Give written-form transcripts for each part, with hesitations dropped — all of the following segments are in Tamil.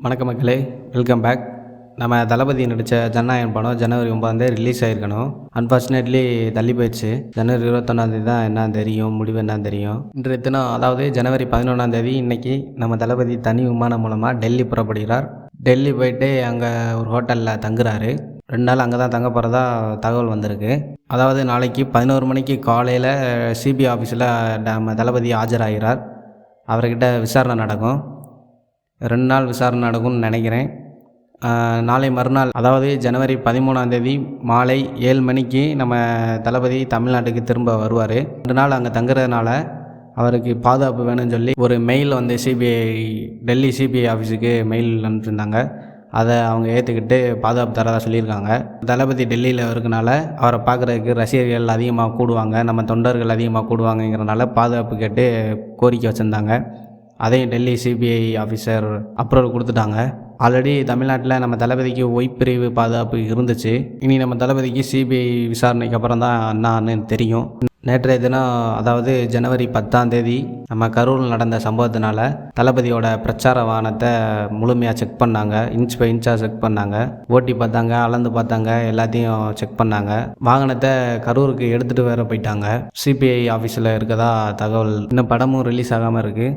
வணக்கம் மக்களே, வெல்கம் பேக். நம்ம தளபதி நடித்த ஜனநாயகன் படம் ஜனவரி 9 ரிலீஸ் ஆகிருக்கணும். அன்ஃபார்ச்சுனேட்லி தள்ளி போயிடுச்சு. ஜனவரி 21 தான் என்ன தெரியும், முடிவு என்ன தெரியும். இன்றைய தினம், அதாவது ஜனவரி 11 இன்னைக்கு நம்ம தளபதி தனி விமானம் மூலமாக டெல்லி புறப்படுகிறார். டெல்லி போயிட்டு அங்கே ஒரு ஹோட்டலில் தங்குறாரு. 2 நாள் அங்கே தான் தங்க போகிறதா தகவல் வந்திருக்கு. அதாவது நாளைக்கு 11 மணிக்கு காலையில் சிபிஐ ஆஃபீஸில் நம்ம தளபதி ஆஜராகிறார். அவர்கிட்ட விசாரணை நடக்கும். 2 நாள் விசாரணை நடக்கும்னு நினைக்கிறேன். நாளை மறுநாள், அதாவது ஜனவரி 13 மாலை 7 மணிக்கு நம்ம தளபதி தமிழ்நாட்டுக்கு திரும்ப வருவார். 2 நாள் அங்கே தங்குறதுனால அவருக்கு பாதுகாப்பு வேணும்னு சொல்லி ஒரு மெயில் டெல்லி சிபிஐ ஆஃபீஸுக்கு மெயில் அனுப்பிச்சிருந்தாங்க. அதை அவங்க ஏற்றுக்கிட்டு பாதுகாப்பு தரதாக சொல்லியிருக்காங்க. தளபதி டெல்லியில் இருக்கனால அவரை பார்க்குறதுக்கு ரசிகர்கள் அதிகமாக கூடுவாங்க, நம்ம தொண்டர்கள் அதிகமாக கூடுவாங்கங்கிறனால பாதுகாப்பு கேட்டு கோரிக்கை வச்சுருந்தாங்க. அதையும் டெல்லி சிபிஐ ஆஃபீஸர் அப்ரூவல் கொடுத்துட்டாங்க. ஆல்ரெடி தமிழ்நாட்டில் நம்ம தளபதிக்கு ஒய்பிரிவு பாதுகாப்பு இருந்துச்சு. இனி நம்ம தளபதிக்கு சிபிஐ விசாரணைக்கு அப்புறம் தான் என்னான்னு தெரியும். நேற்றைய தினம், அதாவது ஜனவரி 10 நம்ம கரூரில் நடந்த சம்பவத்தினால தளபதியோட பிரச்சார வாகனத்தை முழுமையாக செக் பண்ணாங்க. இன்ச் பை இன்ச்சாக செக் பண்ணாங்க. ஓட்டி பார்த்தாங்க, அளந்து பார்த்தாங்க, எல்லாத்தையும் செக் பண்ணாங்க. வாகனத்தை கரூருக்கு எடுத்துகிட்டு வேற போயிட்டாங்க. சிபிஐ ஆஃபீஸில் இருக்கதா தகவல். இன்னும் படமும் ரிலீஸ் ஆகாமல் இருக்குது.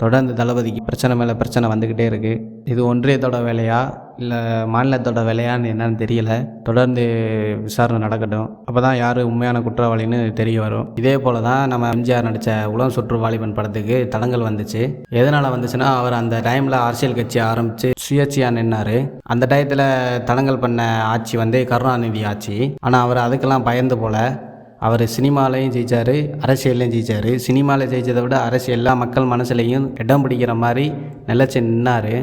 தொடர்ந்து தளபதிக்கு பிரச்சனை மேலே பிரச்சனை வந்துக்கிட்டே இருக்குது. இது ஒன்றியத்தோட வேலையா இல்லை மாநிலத்தோட வேலையான்னு என்னன்னு தெரியல. தொடர்ந்து விசாரணை நடக்கட்டும். அப்போ தான் யார் உண்மையான குற்றவாளின்னு தெரிய வரும். இதே போல் தான் நம்ம எம்ஜிஆர் நடித்த உலகம் சுற்று வாலிபன் படத்துக்கு தடங்கல் வந்துச்சு. எதனால் வந்துச்சுன்னா, அவர் அந்த டைமில் அரசியல் கட்சி ஆரம்பித்து சுயேட்சையாக நின்னார். அந்த டயத்தில் தடங்கல் பண்ண ஆட்சி கருணாநிதி ஆட்சி. ஆனால் அவர் அதுக்கெல்லாம் பயந்து போல் அவர் சினிமாலையும் ஜெயித்தார், அரசியல்லையும் ஜெயித்தார். சினிமாவில் ஜெயித்ததை விட அரசியல் மக்கள் மனசுலையும் இடம் பிடிக்கிற மாதிரி நிலச்சி நின்னார்.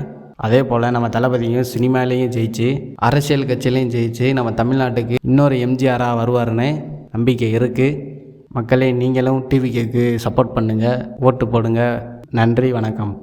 அதே போல் நம்ம தளபதியும் சினிமாலேயும் ஜெயிச்சு அரசியல் கட்சியிலையும் ஜெயிச்சு நம்ம தமிழ்நாட்டுக்கு இன்னொரு எம்ஜிஆராக வருவார்னு நம்பிக்கை இருக்குது. மக்களே, நீங்களும் டிவிக்கு சப்போர்ட் பண்ணுங்கள், ஓட்டு போடுங்க. நன்றி, வணக்கம்.